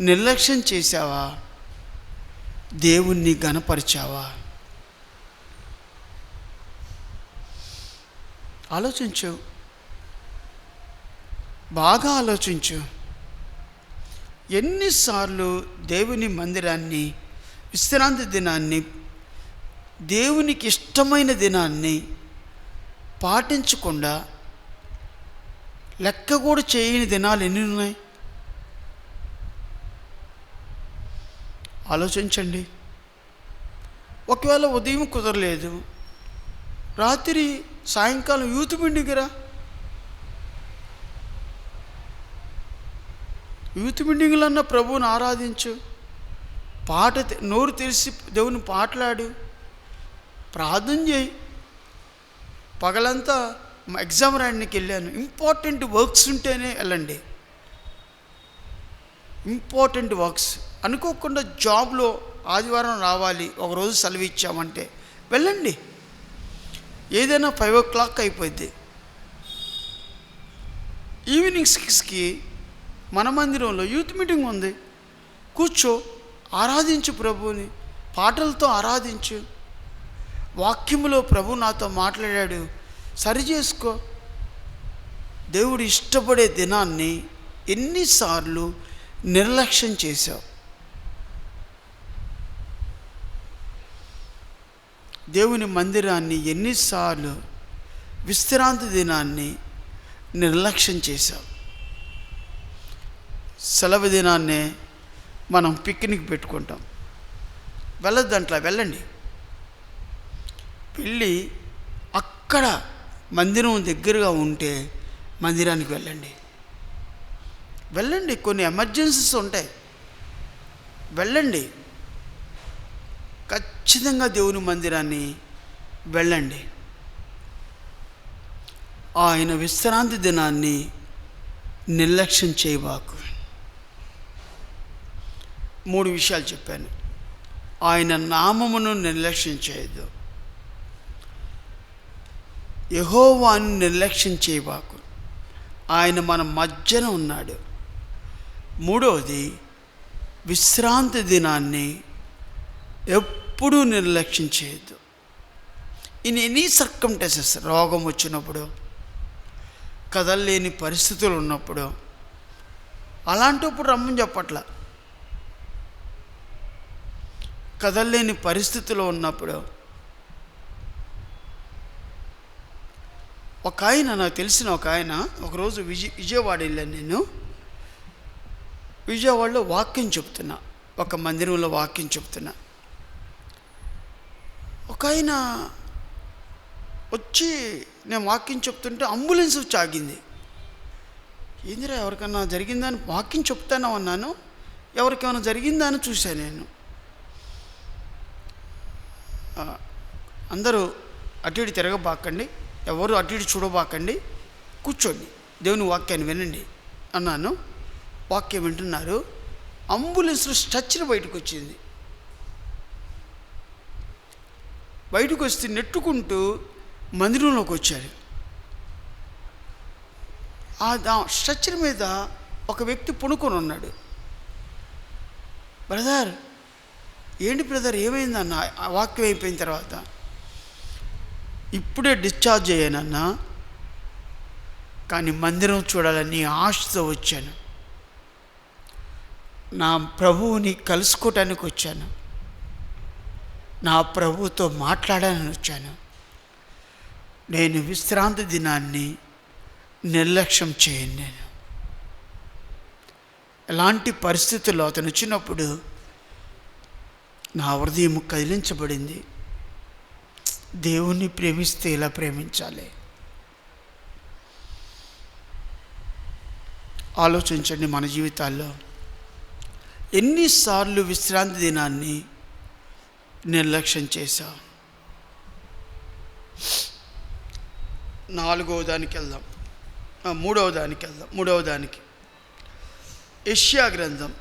నిర్లక్ష్యం చేశావా? దేవుణ్ణి ఘనపరిచావా? ఆలోచించు, బాగా ఆలోచించు. ఎన్నిసార్లు దేవుని మందిరాన్ని, విశ్రాంతి దినాన్ని, దేవునికి ఇష్టమైన దినాన్ని పాటించకుండా లెక్క కూడా చేయని దినాలు ఎన్ని ఉన్నాయి? ఆలోచించండి. ఒకవేళ ఉదయం కుదరలేదు, రాత్రి సాయంకాలం యూత్ మీటింగ్కి రా. యూత్ మీటింగ్లన్నా ప్రభువుని ఆరాధించు, నోరు తెరిచి దేవుని పాటలాడు, ప్రార్థన చేయి. పగలంతా ఎగ్జామ్ రాయడానికి వెళ్ళాను, ఇంపార్టెంట్ వర్క్స్ ఉంటేనే వెళ్ళండి. ఇంపార్టెంట్ వర్క్స్ అనుకోకుండా జాబ్లో ఆదివారం రావాలి, ఒకరోజు సెలవు ఇచ్చామంటే వెళ్ళండి. ఏదైనా 5 o'clock అయిపోద్ది. ఈవినింగ్ 6కి మన మందిరంలో యూత్ మీటింగ్ ఉంది. కూర్చో, ఆరాధించు, ప్రభువుని పాటలతో ఆరాధించు. వాక్యములో ప్రభు నాతో మాట్లాడాడు, సరి చేసుకో. దేవుడు ఇష్టపడే దినాన్ని ఎన్నిసార్లు నిర్లక్ష్యం చేశావు? దేవుని మందిరాన్ని ఎన్నిసార్లు, విశ్రాంతి దినాన్ని నిర్లక్ష్యం చేశావు? సెలవు దినాన్నే మనం పిక్నిక్ పెట్టుకుంటాం. వెళ్ళొద్దంట్లా, వెళ్ళండి. వెళ్ళి అక్కడ మందిరం దగ్గరగా ఉంటే మందిరానికి వెళ్ళండి. వెళ్ళండి, కొన్ని ఎమర్జెన్సీస్ ఉంటాయి, వెళ్ళండి. ఖచ్చితంగా దేవుని మందిరాన్ని వెళ్ళండి. ఆయన విశ్రాంతి దినాన్ని నిర్లక్ష్యం చేయబాకు. 3 విషయాలు చెప్పాను. ఆయన నామమును నిర్లక్ష్యం చేయదు, యెహోవాను నిర్లక్ష్యం చేయబాకు. ఆయన మన మధ్యన ఉన్నాడు. 3వది, విశ్రాంతి దినాన్ని ఎప్పుడూ నిర్లక్ష్యం చేయొద్దు. ఇన్ ఎనీ సర్కమ్టెన్సెస్, రోగం వచ్చినప్పుడు, కదలలేని పరిస్థితులు ఉన్నప్పుడు, అలాంటప్పుడు రమ్మని చెప్పట్ల. కదలలేని పరిస్థితిలో ఉన్నప్పుడు ఒక ఆయన, నాకు తెలిసిన ఒక ఆయన, ఒకరోజు విజయవాడ వెళ్ళాను నేను. విజయవాడలో వాక్యం చెప్తున్నా, ఒక మందిరంలో వాక్యం చెప్తున్నా. ఒక ఆయన వచ్చి నేను వాక్యం చెప్తుంటే అంబులెన్స్ వచ్చి ఆగింది. ఏందిరా, ఎవరికన్నా జరిగిందని వాక్యం చెప్తాను అన్నాను, ఎవరికేమైనా జరిగిందా అని చూశాను నేను. అందరూ అటు ఇటు తిరగబాకండి, ఎవరు అటు ఇటు చూడబాకండి, కూర్చోండి, దేవుని వాక్యాన్ని వినండి అన్నాను. వాక్యం వింటున్నారు. అంబులెన్స్లో స్ట్రెచర్ బయటకు వచ్చింది. బయటకు వస్తే నెట్టుకుంటూ మందిరంలోకి వచ్చారు. ఆ స్ట్రెచర్ మీద ఒక వ్యక్తి పడుకొని ఉన్నాడు. బ్రదర్, ఏంటి బ్రదర్, ఏమైందన్న? ఆ వాక్యం అయిపోయిన తర్వాత, ఇప్పుడే డిశ్చార్జ్ అయ్యానన్నా, కానీ మందిరం చూడాలని ఆశతో వచ్చాను. నా ప్రభువుని కలుసుకోవటానికి వచ్చాను, నా ప్రభువుతో మాట్లాడాలని వచ్చాను. నేను విశ్రాంతి దినాన్ని నిర్లక్ష్యం చేయను. నేను ఎలాంటి పరిస్థితుల్లో అతను వచ్చినప్పుడు నా హృదయం కదిలించబడింది. దేవుణ్ణి ప్రేమిస్తే ఇలా ప్రేమించాలి. ఆలోచించండి, మన జీవితాల్లో ఎన్నిసార్లు విశ్రాంతి దినాన్ని నిర్లక్ష్యం చేశాం? నాలుగవ దానికి వెళ్దాం, మూడవ దానికి యెషయా గ్రంథం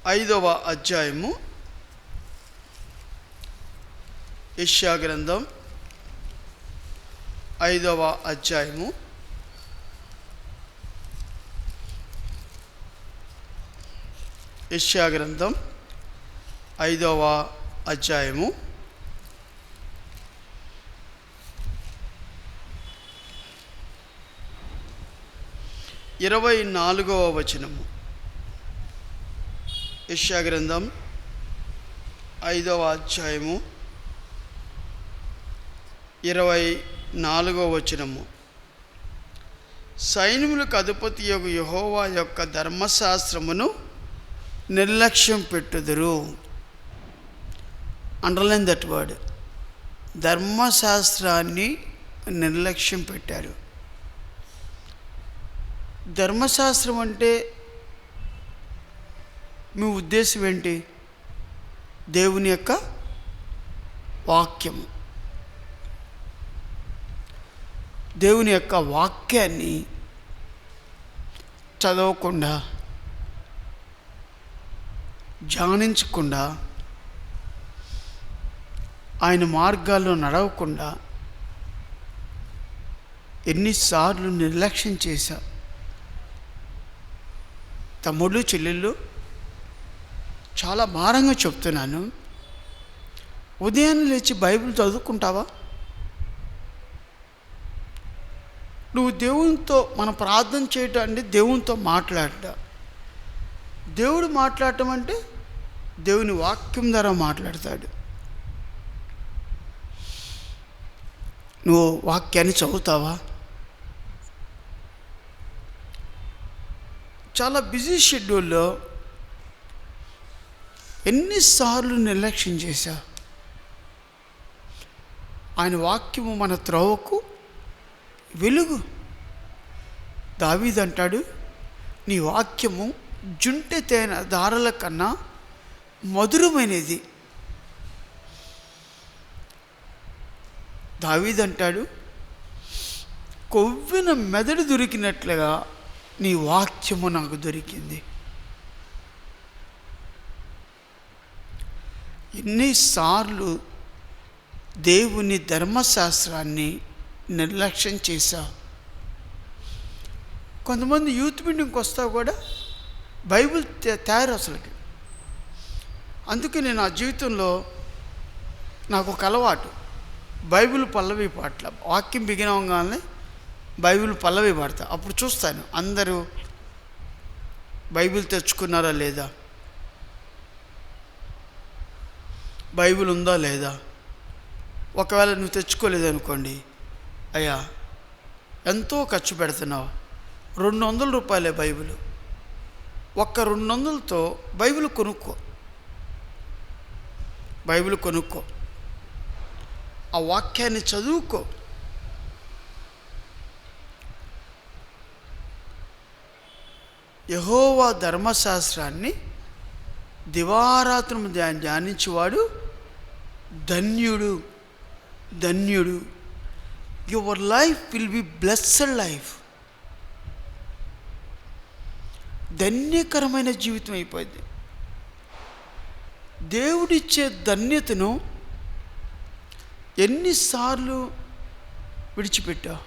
5వ అధ్యాయము. యెషయా గ్రంథం 5వ అధ్యాయము 5వ అధ్యాయము 24వ వచనము. యెషయా గ్రంథం 5వ అధ్యాయము 24వ వచనము. సైన్యములకు అధిపతియగు యెహోవా యొక్క ధర్మశాస్త్రమును నిర్లక్ష్యం పెట్టుదురు. Underline that word. ధర్మశాస్త్రాన్ని నిర్లక్ష్యం పెట్టారు. ధర్మశాస్త్రం అంటే మీ ఉద్దేశం ఏంటి? దేవుని యొక్క వాక్యము. దేవుని యొక్క వాక్యాన్ని చదవకుండా, ధ్యానించకుండా, ఆయన మార్గాల్లో నడవకుండా ఎన్నిసార్లు నిర్లక్ష్యం చేశా. తమ్ముళ్ళు, చెల్లెళ్ళు, చాలా భారంగా చెప్తున్నాను. ఉదయాన్నే లేచి బైబిల్ చదువుకుంటావా? నువ్వు దేవునితో, మనం ప్రార్థన చేయటం అంటే దేవునితో మాట్లాడటం. దేవుడు మాట్లాడటం అంటే దేవుని వాక్యం ద్వారా మాట్లాడతాడు. నువ్వు వాక్యాన్ని చదువుతావా? చాలా బిజీ షెడ్యూల్లో ఎన్నిసార్లు నిర్లక్ష్యం చేశా. ఆయన వాక్యము మన త్రోవకు వెలుగు. దావీదు అంటాడు, నీ వాక్యము జుంటె తేనె దారల కన్నా మధురమైనది. దావీదు అంటాడు, కొవ్విన మెదడు దొరికినట్లుగా నీ వాక్యము నాకు దొరికింది. ఎన్నిసార్లు దేవుని ధర్మశాస్త్రాన్ని నిర్లక్ష్యం చేశా. కొంతమంది యూత్ మీటింగ్కి వస్తా కూడా బైబిల్ తయారు అసలుకి. అందుకే నేను నా జీవితంలో నాకు ఒక అలవాటు, బైబిల్ పల్లవి పాటల వాక్యం బిగినవగానే బైబిల్ పల్లవి పాడతా. అప్పుడు చూస్తాను అందరూ బైబిల్ తెచ్చుకున్నారా లేదా, బైబిల్ ఉందా లేదా. ఒకవేళ నువ్వు తెచ్చుకోలేదనుకోండి, అయ్యా ఎంతో ఖర్చు పెడుతున్నావు, 200 రూపాయలే బైబిల్. ఒక్క 200తో బైబిల్ కొనుక్కో, ఆ వాక్యాన్ని చదువుకో. యెహోవా ధర్మశాస్త్రాన్ని దివారాత్రము ధ్యానించేవాడు ధన్యుడు. Your life will be blessed life. ధన్యకరమైన జీవితం అయిపోయింది. దేవుడిచ్చే ధన్యతను ఎన్నిసార్లు విడిచిపెట్టావు?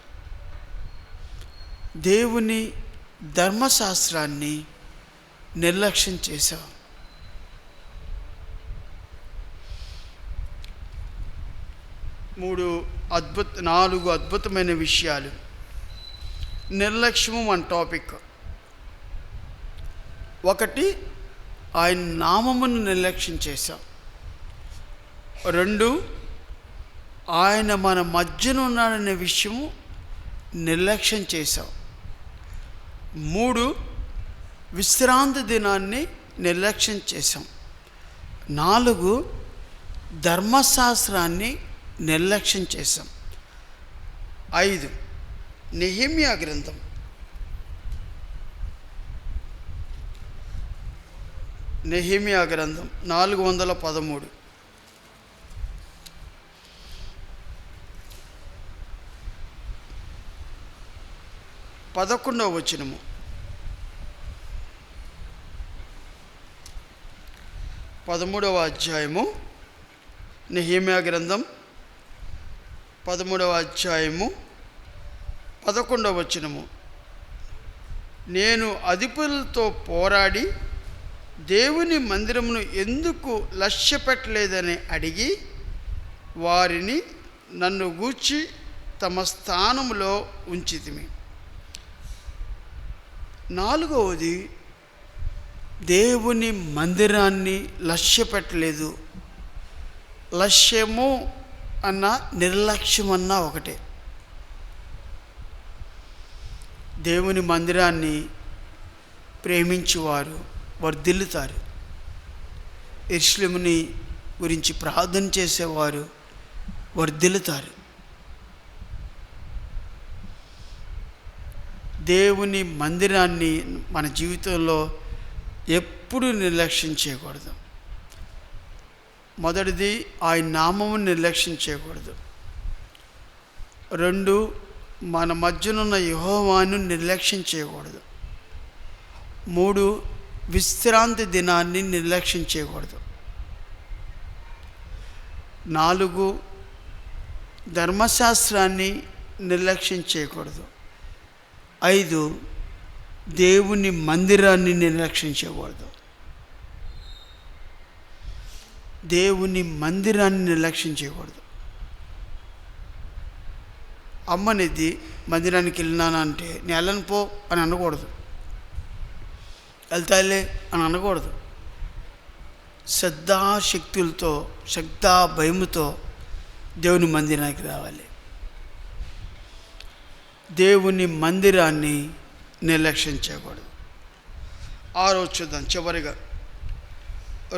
దేవుని ధర్మశాస్త్రాన్ని నిర్లక్ష్యం చేశావు. నాలుగు అద్భుతమైన విషయాలు. నిర్లక్ష్యము మన టాపిక్. 1, ఆయన నామమును నిర్లక్ష్యం చేశాం. 2, ఆయన మన మధ్యన ఉన్నాడనే విషయము నిర్లక్ష్యం చేశాం. 3, విశ్రాంతి దినాన్ని నిర్లక్ష్యం చేశాం. 4, ధర్మశాస్త్రాన్ని నిర్లక్ష్యం చేశాం. 5, నెహెమ్యా గ్రంథం నెహెమియా గ్రంథం 413 11వ వచనము. 13వ అధ్యాయము నెహెమియా గ్రంథం 13వ అధ్యాయము 11వ వచనము. నేను అధిపతులతో పోరాడి దేవుని మందిరమును ఎందుకు లక్ష్య పెట్టలేదని అడిగి వారిని నన్ను గూర్చి తమ స్థానములో ఉంచితిమి. 4వది, దేవుని మందిరాన్ని లక్ష్య పెట్టలేదు. లక్ష్యము అన్న నిర్లక్ష్యమన్నా ఒకటే. దేవుని మందిరాన్ని ప్రేమించేవారు వర్ధిల్లుతారు. యెరూషలేముని గురించి ప్రార్థన చేసేవారు వర్ధిల్లుతారు. దేవుని మందిరాన్ని మన జీవితంలో ఎప్పుడు నిర్లక్ష్యం చేయకూడదు. మొదటిది, ఆయన నామమును నిర్లక్ష్యం చేయకూడదు. 2, మన మధ్యనున్న యెహోవాను నిర్లక్ష్యం చేయకూడదు. 3, విశ్రాంతి దినాన్ని నిర్లక్ష్యం చేయకూడదు. 4, ధర్మశాస్త్రాన్ని నిర్లక్ష్యం చేయకూడదు. 5, దేవుని మందిరాన్ని నిర్లక్ష్యం చేయకూడదు. దేవుని మందిరాన్ని నిర్లక్ష్యం చేయకూడదు. అమ్మనిది మందిరానికి వెళ్ళినానంటే నేను వెళ్ళను పో అని అనకూడదు. వెళ్తాలే అని అనకూడదు. శ్రద్ధాశక్తులతో, శ్రద్ధా భయముతో దేవుని మందిరానికి రావాలి. దేవుని మందిరాన్ని నిర్లక్ష్యం చేయకూడదు. 6వ చూద్దాం చివరిగా.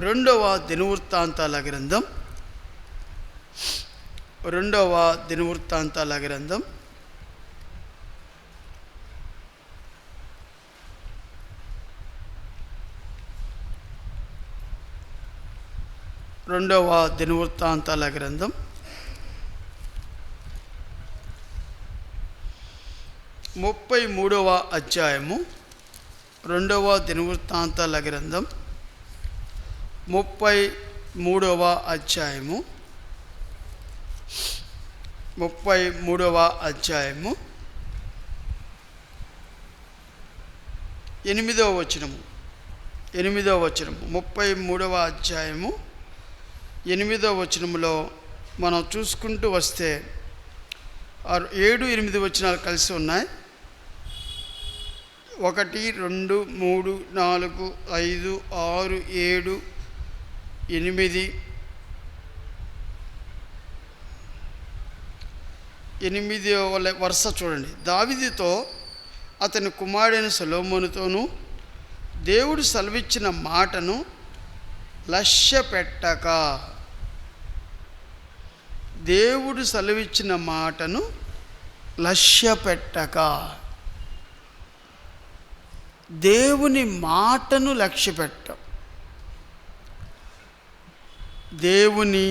2వ దినవృత్తాంతాల గ్రంథం 2వ దినవృత్తాంతాల గ్రంథం 2వ దినవృత్తాంతాల గ్రంథం 33వ అధ్యాయము. 2వ దినవృత్తాంతాల గ్రంథం 33వ అధ్యాయము 33వ అధ్యాయము 8వ వచనము. 8వ వచనము 33వ అధ్యాయము 8వ వచనములో మనం చూసుకుంటూ వస్తే 7, 8 వచనాలు కలిసి ఉన్నాయి. 1, 2, 3, 4, 5, 6, 7, 8, 8వ వరుస చూడండి. దావీదుతో అతని కుమారుడైన సొలొమోనుతోనూ దేవుడు సెలవిచ్చిన మాటను లక్ష్య పెట్టక, దేవుడు సెలవిచ్చిన మాటను లక్ష్య పెట్టక, దేవుని మాటను లక్ష్య పెట్టం. దేవుని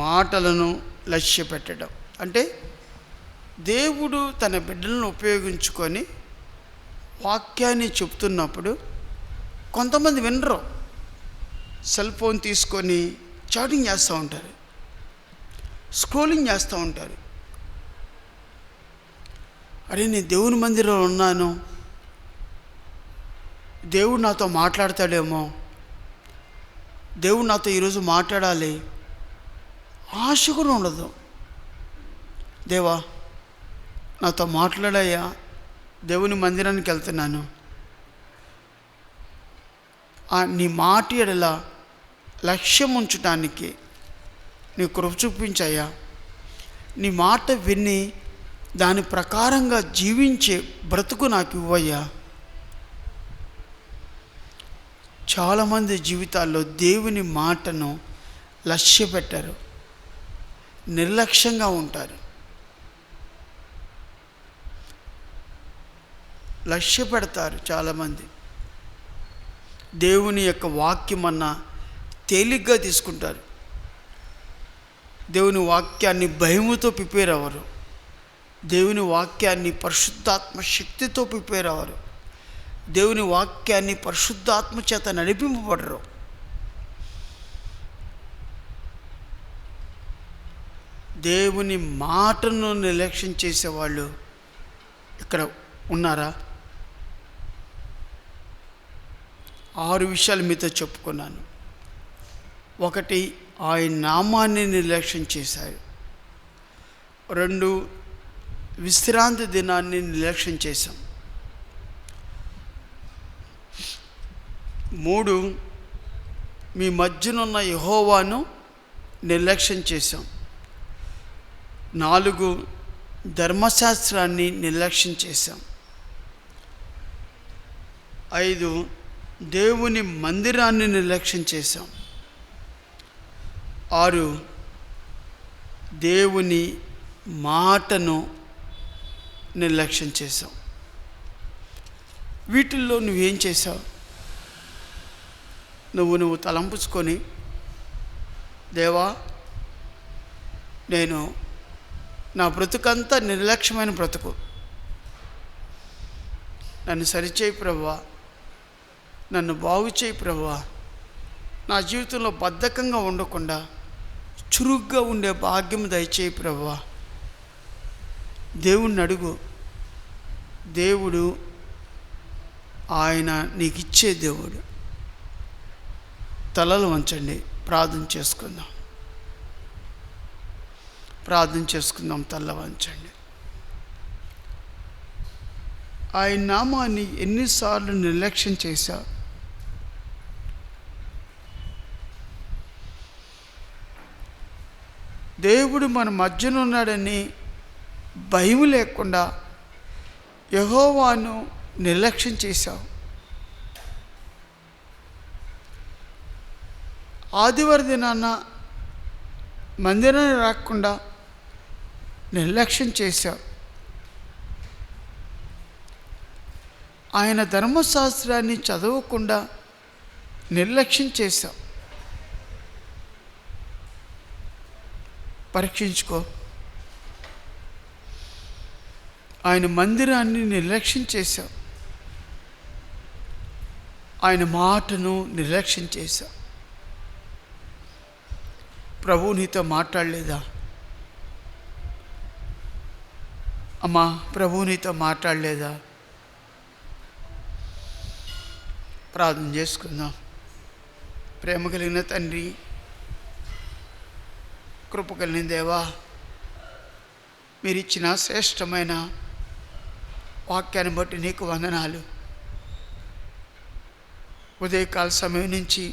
మాటలను లక్ష్య పెట్టడం అంటే దేవుడు తన బిడ్డలను ఉపయోగించుకొని వాక్యాన్ని చెప్తున్నప్పుడు కొంతమంది వినరు. సెల్ ఫోన్ తీసుకొని చాటింగ్ చేస్తూ ఉంటారు, స్క్రోలింగ్ చేస్తూ ఉంటారు. అరే, నేను దేవుని మందిరంలో ఉన్నాను, దేవుడు నాతో మాట్లాడతాడేమో, దేవుడు నాతో ఈరోజు మాట్లాడాలి ఆశ కూడా ఉండదు. దేవా నాతో మాట్లాడాయా, దేవుని మందిరానికి వెళ్తున్నాను, నీ మాట ఎడల లక్ష్యం ఉంచటానికి నీ కృప చూపించయ్యా, నీ మాట విని దాని ప్రకారంగా జీవించే బ్రతుకు నాకు ఇవ్వయ్యా. చాలామంది జీవితాల్లో దేవుని మాటను లక్ష్య పెట్టారు, నిర్లక్ష్యంగా ఉంటారు. లక్ష్య పెడతారు చాలామంది. దేవుని యొక్క వాక్యం అన్న తేలిగ్గా తీసుకుంటారు. దేవుని వాక్యాన్ని భయముతో ప్రిపేర్ అవ్వరు. దేవుని వాక్యాన్ని పరిశుద్ధాత్మ శక్తితో ప్రిపేర్ అవ్వరు. దేవుని వాక్యాన్ని పరిశుద్ధాత్మ చేత నడిపింపబడరు. దేవుని మాటను నిర్లక్ష్యం చేసేవాళ్ళు ఇక్కడ ఉన్నారా? 6 విషయాలు మీతో చెప్పుకున్నాను. 1, ఆయన నామాన్ని నిర్లక్ష్యం చేశారు. 2, విశ్రాంతి దినాన్ని నిర్లక్ష్యం చేశాం. 3, మీ మధ్యనున్న యెహోవాను నిర్లక్ష్యం చేశాం. 4, ధర్మశాస్త్రాన్ని నిర్లక్ష్యం చేశాం. 5, దేవుని మందిరాన్ని నిర్లక్ష్యం చేశాం. 6, దేవుని మాటను నిర్లక్ష్యం చేశాం. వీటిల్లో నువ్వేం చేశావు? నువ్వు తలంపుచుకొని, దేవా, నేను నా బ్రతుకంతా నిర్లక్ష్యమైన బ్రతుకు, నన్ను సరిచేయి ప్రభువా, నన్ను బాగు చేయి ప్రభువా, నా జీవితంలో బద్ధకంగా ఉండకుండా చురుగ్గా ఉండే భాగ్యం దయచేయి ప్రభువా. దేవుణ్ణి అడుగు. దేవుడు ఆయన నీకు ఇచ్చే దేవుడు. తలలు వంచండి, ప్రార్థన చేసుకుందాం. తల వంచండి. ఆయన నామాన్ని ఎన్నిసార్లు నిర్లక్ష్యం చేశావు? దేవుడు మన మధ్యన ఉన్నాడని భయం లేకుండా యెహోవాను నిర్లక్ష్యం చేశావు. ఆదివారం దినాన మందిరానికి రాకుండా నిర్లక్ష్యం చేశావు. ఆయన ధర్మశాస్త్రాన్ని చదవకుండా నిర్లక్ష్యం చేశావు. పరీక్షించుకో. ఆయన మందిరాన్ని నిర్లక్ష్యం చేశావు. ఆయన మాటను నిర్లక్ష్యం చేశావు. ప్రభువు నీతో మాట్లాడలేదా? అమ్మా, ప్రభువు నీతో మాట్లాడలేదా? ప్రార్థన చేసుకుందాం. ప్రేమ కలిగిన తండ్రి, కృప కలిగిన దేవా, మీరు ఇచ్చిన శ్రేష్టమైన వాక్యాన్ని బట్టి నీకు వందనాలు. ఉదయకాల సమయం నుంచి